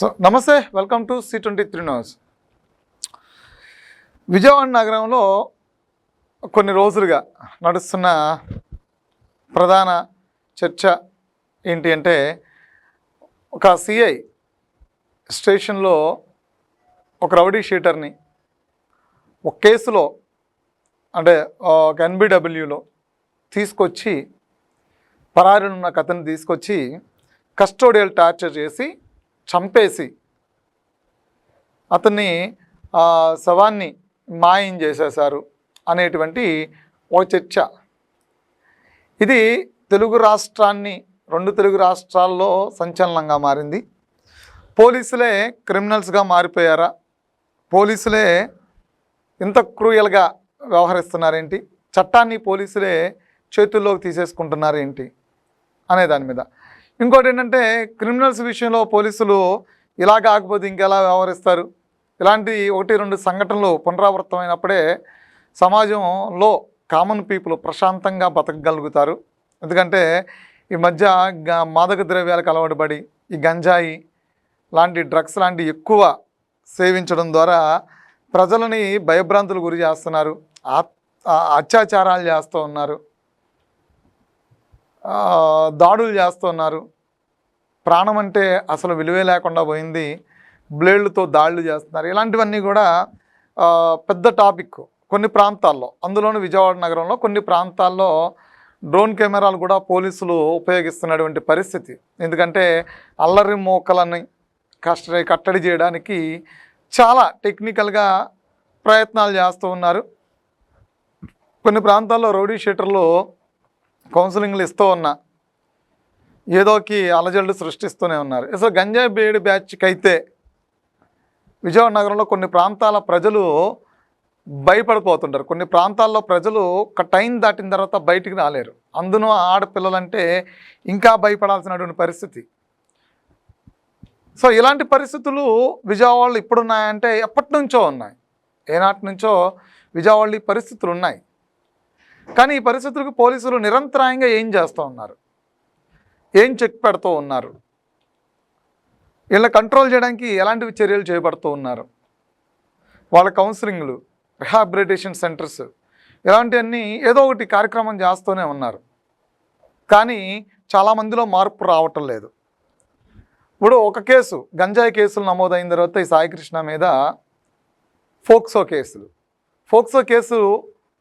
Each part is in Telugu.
సో నమస్తే, welcome to C23 news. Vijayawada నగరంలో కొన్ని రోజులుగా నడుస్తున్న ప్రధాన చర్చ ఏంటి అంటే, ఒక సిఐ స్టేషన్లో ఒక రౌడీ షీటర్ని ఒక కేసులో అంటే ఒక NBWలో తీసుకొచ్చి పరారీలో ఉన్న కథను తీసుకొచ్చి కస్టోడియల్ టార్చర్ చేసి చంపేసి అతన్ని శవాన్ని మాయం చేసేశారు అనేటువంటి ఒక చర్చ. ఇది రెండు తెలుగు రాష్ట్రాల్లో సంచలనంగా మారింది. పోలీసులే క్రిమినల్స్గా మారిపోయారా? పోలీసులే ఇంత క్రూయల్గా వ్యవహరిస్తున్నారేంటి? చట్టాన్ని పోలీసులే చేతుల్లోకి తీసేసుకుంటున్నారేంటి అనే దాని మీద. ఇంకోటి ఏంటంటే, క్రిమినల్స్ విషయంలో పోలీసులు ఇలా కాకపోతే ఇంకెలా వ్యవహరిస్తారు? ఇలాంటి 1-2 సంఘటనలు పునరావృతమైనప్పుడే సమాజంలో కామన్ పీపుల్ ప్రశాంతంగా బతకగలుగుతారు. ఎందుకంటే ఈ మధ్య మాదక ద్రవ్యాలకు అలవాటు పడి ఈ గంజాయి లాంటి డ్రగ్స్ లాంటి ఎక్కువ సేవించడం ద్వారా ప్రజలని భయభ్రాంతులు గురి చేస్తున్నారు, అత్యాచారాలు చేస్తూ ఉన్నారు, దాడులు చేస్తున్నారు. ప్రాణం అంటే అసలు విలువే లేకుండా పోయింది, బ్లేడ్లతో దాడులు చేస్తున్నారు. ఇలాంటివన్నీ కూడా పెద్ద టాపిక్. కొన్ని ప్రాంతాల్లో, అందులోనూ విజయవాడ నగరంలో కొన్ని ప్రాంతాల్లో డ్రోన్ కెమెరాలు కూడా పోలీసులు ఉపయోగిస్తున్నటువంటి పరిస్థితి. ఎందుకంటే అల్లరి మోకలని కట్టడి చేయడానికి చాలా టెక్నికల్గా ప్రయత్నాలు చేస్తూ ఉన్నారు. కొన్ని ప్రాంతాల్లో రౌడీ షీటర్లు కౌన్సిలింగ్లు ఇస్తూ ఉన్నా ఏదోకి అలజడులు సృష్టిస్తూనే ఉన్నారు. అసలు గంజాయి బేడి బ్యాచ్కి అయితే విజయవాడ నగరంలో కొన్ని ప్రాంతాల ప్రజలు భయపడిపోతుంటారు. కొన్ని ప్రాంతాల్లో ప్రజలు ఒక టైం దాటిన తర్వాత బయటికి రాలేరు. అందులో ఆడపిల్లలంటే ఇంకా భయపడాల్సినటువంటి పరిస్థితి. సో ఇలాంటి పరిస్థితులు విజయవాడలో ఇప్పుడున్నాయంటే ఎప్పటి నుంచో ఉన్నాయి, ఏనాటి నుంచో విజయవాడలో ఈ పరిస్థితులు ఉన్నాయి. కానీ ఈ పరిస్థితులకు పోలీసులు నిరంతరాయంగా ఏం చేస్తూ ఉన్నారు, ఏం చెక్ పెడుతూ ఉన్నారు, వీళ్ళ కంట్రోల్ చేయడానికి ఎలాంటివి చర్యలు చేపడుతూ ఉన్నారు, వాళ్ళ కౌన్సిలింగ్లు, రిహాబిలిటేషన్ సెంటర్స్, ఇలాంటివన్నీ ఏదో ఒకటి కార్యక్రమం చేస్తూనే ఉన్నారు. కానీ చాలామందిలో మార్పు రావటం లేదు. ఇప్పుడు ఒక కేసు, గంజాయి కేసులు నమోదైన తర్వాత ఈ సాయికృష్ణ మీద ఫోక్సో కేసు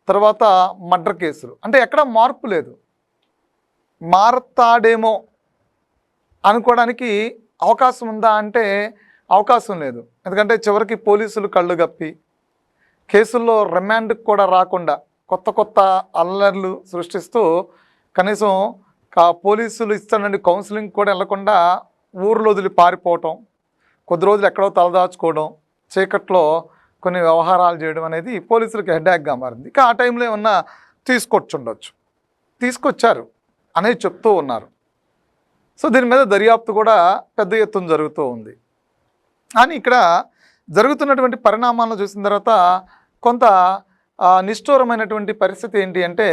తర్వాత మర్డర్ కేసులు, అంటే ఎక్కడ మార్పు లేదు. మారతాడేమో అనుకోవడానికి అవకాశం ఉందా అంటే అవకాశం లేదు. ఎందుకంటే చివరికి పోలీసులు కళ్ళు గప్పి కేసుల్లో రిమాండ్కి కూడా రాకుండా కొత్త అల్లర్లు సృష్టిస్తూ కనీసం పోలీసులు ఇస్తున్న కౌన్సిలింగ్ కూడా వెళ్లకుండా ఊర్లో వదిలి పారిపోవటం, కొద్ది రోజులు ఎక్కడో తలదాచుకోవడం, చీకట్లో కొన్ని వ్యవహారాలు చేయడం అనేది పోలీసులకు హెడ్ఏక్గా మారింది. ఇక ఆ టైంలో ఏమన్నా తీసుకొచ్చారు అనేది చెప్తూ ఉన్నారు. సో దీని మీద దర్యాప్తు కూడా పెద్ద ఎత్తున జరుగుతూ ఉంది. కానీ ఇక్కడ జరుగుతున్నటువంటి పరిణామాలను చూసిన తర్వాత కొంత నిష్ఠూరమైనటువంటి పరిస్థితి ఏంటి అంటే,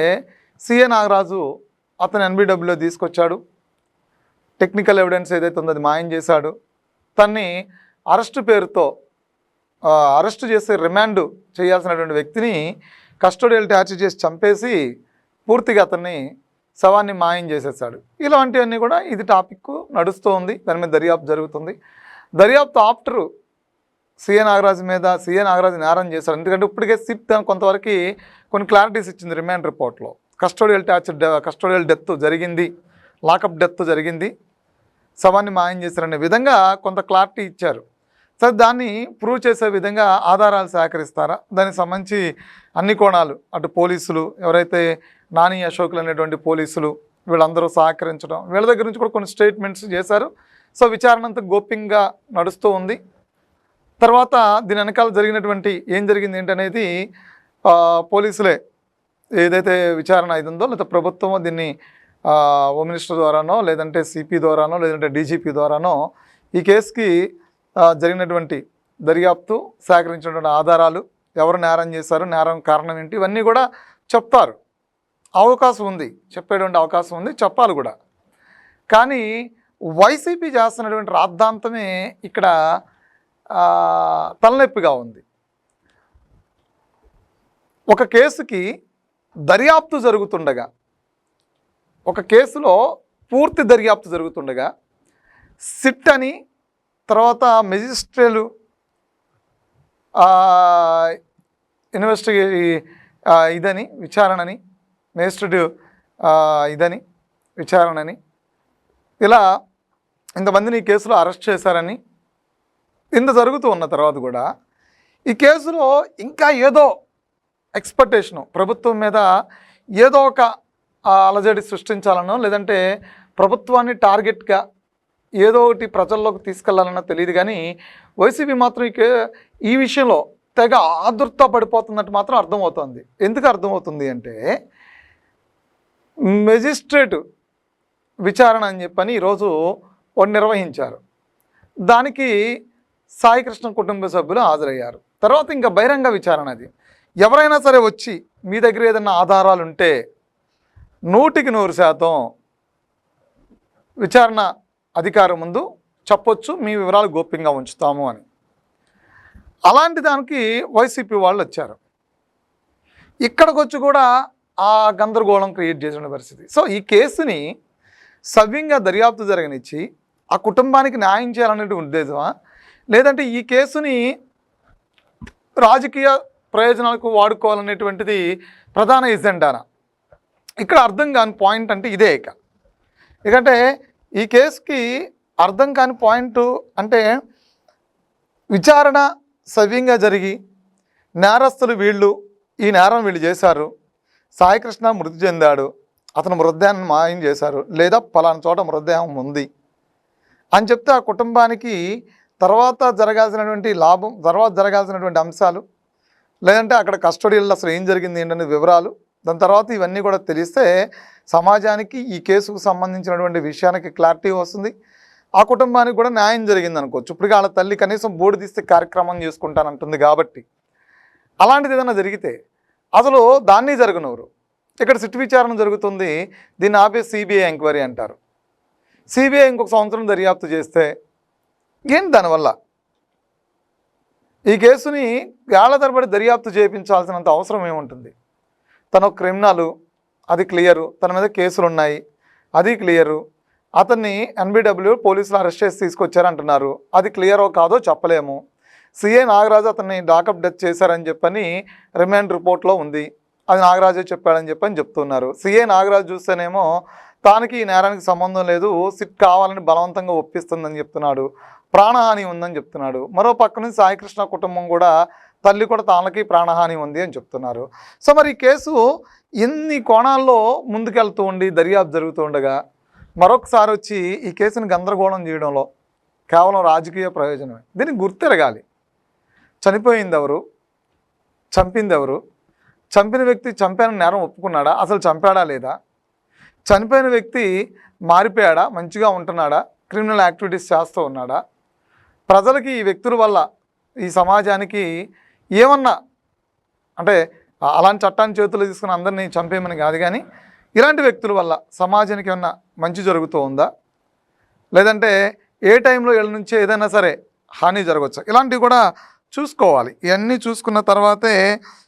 సిఏ నాగరాజు అతను NBWలో తీసుకొచ్చాడు, టెక్నికల్ ఎవిడెన్స్ ఏదైతే ఉందో అది మాయం చేశాడు, తన్ని అరెస్టు చేసి రిమాండ్ చేయాల్సినటువంటి వ్యక్తిని కస్టోడియల్ టార్చర్ చేసి చంపేసి పూర్తిగా అతన్ని శవాన్ని మాయం చేసేసాడు. ఇలాంటివన్నీ కూడా ఇది టాపిక్ నడుస్తూ ఉంది. దాని మీద దర్యాప్తు జరుగుతుంది. దర్యాప్తు ఆఫ్టర్ సిఏ నాగరాజు నేరం చేశాడు. ఎందుకంటే ఇప్పటికే సిట్ కొంతవరకు కొన్ని క్లారిటీస్ ఇచ్చింది రిమాండ్ రిపోర్ట్లో. కస్టోడియల్ డెత్ జరిగింది, లాకప్ డెత్ జరిగింది, శవాన్ని మాయం చేశారనే విధంగా కొంత క్లారిటీ ఇచ్చారు. సరే, దాన్ని ప్రూవ్ చేసే విధంగా ఆధారాలు సేకరిస్తారా, దానికి సంబంధించి అన్ని కోణాలు, అటు పోలీసులు ఎవరైతే నాని అశోకులు అనేటువంటి పోలీసులు వీళ్ళందరూ సహకరించడం, వీళ్ళ దగ్గర నుంచి కూడా కొన్ని స్టేట్మెంట్స్ చేశారు. సో విచారణ అంతా గోప్యంగా నడుస్తూ ఉంది. తర్వాత దీని వెనకాల జరిగినటువంటి ఏం జరిగింది ఏంటనేది పోలీసులే ఏదైతే విచారణ ఇది ఉందో, లేదా ప్రభుత్వం దీన్ని హోమ్ మినిస్టర్ ద్వారానో, లేదంటే సిపి ద్వారానో, లేదంటే డీజీపీ ద్వారానో ఈ కేసుకి జరిగినటువంటి దర్యాప్తు, సేకరించినటువంటి ఆధారాలు, ఎవరు నేరం చేశారు, నేరం కారణం ఏంటి, ఇవన్నీ కూడా చెప్తారు. అవకాశం ఉంది, చెప్పేటువంటి అవకాశం ఉంది, చెప్పాలి కూడా. కానీ వైసీపీ చేస్తున్నటువంటి రాద్ధాంతమే ఇక్కడ తలనొప్పిగా ఉంది. ఒక కేసుకి దర్యాప్తు జరుగుతుండగా, ఒక కేసులో పూర్తి దర్యాప్తు జరుగుతుండగా సిట్ అని, తర్వాత మెజిస్ట్రేట్లు ఇదని విచారణని, మేజిస్ట్రేట్ ఇదని విచారణని, ఇలా ఇంతమందిని ఈ కేసులో అరెస్ట్ చేశారని ఇంత జరుగుతూ ఉన్న తర్వాత కూడా ఈ కేసులో ఇంకా ఏదో ఎక్స్పెక్టేషను ప్రభుత్వం మీద ఏదో ఒక అలజడి సృష్టించాలనో, లేదంటే ప్రభుత్వాన్ని టార్గెట్గా ఏదో ఒకటి ప్రజల్లోకి తీసుకెళ్లాలనో తెలియదు. కానీ వైసీపీ మాత్రం ఈ విషయంలో తెగ ఆదుర్త పడిపోతున్నట్టు మాత్రం అర్థమవుతుంది. ఎందుకు అర్థమవుతుంది అంటే, మెజిస్ట్రేట్ విచారణ అని చెప్పని ఈరోజు నిర్వహించారు. దానికి సాయికృష్ణ కుటుంబ సభ్యులు హాజరయ్యారు. తర్వాత ఇంకా బహిరంగ విచారణ. అది ఎవరైనా సరే వచ్చి మీ దగ్గర ఏదైనా ఆధారాలు ఉంటే 100% విచారణ అధికారం ముందు చెప్పొచ్చు, మీ వివరాలు గోప్యంగా ఉంచుతాము అని. అలాంటి దానికి వైసీపీ వాళ్ళు వచ్చారు. ఇక్కడికి వచ్చి కూడా ఆ గందరగోళం క్రియేట్ చేసిన పరిస్థితి. సో ఈ కేసుని సవ్యంగా దర్యాప్తు జరగనిచ్చి ఆ కుటుంబానికి న్యాయం చేయాలనేటువంటి ఉద్దేశమా, లేదంటే ఈ కేసుని రాజకీయ ప్రయోజనాలకు వాడుకోవాలనేటువంటిది ప్రధాన ఎజెండానా? ఇక్కడ అర్థం కాని పాయింట్ అంటే ఇదే. ఎందుకంటే ఈ కేసుకి అర్థం కాని పాయింట్ అంటే, విచారణ సవ్యంగా జరిగి నేరస్తులు వీళ్ళు, ఈ నేరం వీళ్ళు చేశారు, సాయికృష్ణ మృతి చెందాడు, అతను మృతదేహాన్ని మాయం చేశారు, లేదా పలానా చోట మృతదేహం ఉంది అని చెప్తే ఆ కుటుంబానికి తర్వాత జరగాల్సినటువంటి లాభం, తర్వాత జరగాల్సినటువంటి అంశాలు, లేదంటే అక్కడ కస్టడీలో అసలు ఏం జరిగింది ఏంటనే వివరాలు, దాని తర్వాత ఇవన్నీ కూడా తెలిస్తే సమాజానికి ఈ కేసుకు సంబంధించినటువంటి విషయానికి క్లారిటీ వస్తుంది. ఆ కుటుంబానికి కూడా న్యాయం జరిగింది అనుకోవచ్చు. ఇప్పటికీ వాళ్ళ తల్లి కనీసం బోర్డు తీస్తే కార్యక్రమం చేసుకుంటానంటుంది. కాబట్టి అలాంటిది ఏదైనా జరిగితే అసలు దాన్ని జరగనవరు. ఇక్కడ సిట్ విచారణ జరుగుతుంది, దీన్ని ఆపే సిబిఐ ఎంక్వైరీ అంటారు. సిబిఐ ఇంకొక సంవత్సరం దర్యాప్తు చేస్తే ఏంటి దానివల్ల? ఈ కేసుని ఏళ్ల తరబడి దర్యాప్తు చేయించాల్సినంత అవసరం ఏముంటుంది? తను క్రిమినల్, అది క్లియరు, తన మీద కేసులు ఉన్నాయి, అది క్లియరు, అతన్ని ఎన్బిడబ్ల్యూ పోలీసులు అరెస్ట్ చేసి తీసుకొచ్చారంటున్నారు, అది క్లియరో కాదో చెప్పలేము. సిఐ నాగరాజు అతన్ని డాకప్ డెత్ చేశారని చెప్పని రిమాండ్ రిపోర్ట్లో ఉంది, అది నాగరాజే చెప్పాడని చెప్పని చెప్తున్నారు. సిఐ నాగరాజు చూస్తేనేమో తానికి ఈ నేరానికి సంబంధం లేదు, సిట్ కావాలని బలవంతంగా ఒప్పిస్తుందని చెప్తున్నాడు, ప్రాణహాని ఉందని చెప్తున్నాడు. మరో పక్క నుంచి సాయికృష్ణ కుటుంబం కూడా, తల్లి కూడా తానకి ప్రాణహాని ఉంది అని చెప్తున్నారు. సో మరి ఈ కేసు ఎన్ని కోణాల్లో ముందుకెళ్తూ ఉండి దర్యాప్తు జరుగుతూ ఉండగా మరొకసారి వచ్చి ఈ కేసుని గందరగోళం చేయడంలో కేవలం రాజకీయ ప్రయోజనమే. దీనికి గుర్తెరగాలి. చనిపోయింది ఎవరు, చంపింది ఎవరు, చంపిన వ్యక్తి చంపాన నేరం ఒప్పుకున్నాడా, అసలు చంపాడా లేదా, చనిపోయిన వ్యక్తి మారిపోయాడా, మంచిగా ఉంటున్నాడా, క్రిమినల్ యాక్టివిటీస్ చేస్తూ ఉన్నాడా, ప్రజలకి ఈ వ్యక్తుల వల్ల ఈ సమాజానికి ఏమన్నా అంటే అలాంటి చట్టాన్ని చేతుల్లో తీసుకుని అందరినీ చంపేయమని కాదు, కానీ ఇలాంటి వ్యక్తుల వల్ల సమాజానికి ఏమన్నా మంచి జరుగుతూ ఉందా, లేదంటే ఏ టైంలో వీళ్ళ నుంచి ఏదైనా సరే హాని జరగవచ్చు, ఇలాంటివి కూడా చూసుకోవాలి. ఇవన్నీ చూసుకున్న తర్వాతే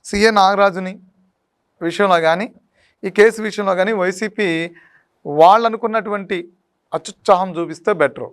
సిఏ నాగరాజుని విషయంలో కానీ ఈ కేసు విషయంలో కానీ వైసీపీ వాళ్ళు అనుకున్నటువంటి అత్యుత్సాహం చూపిస్తే బెటరు.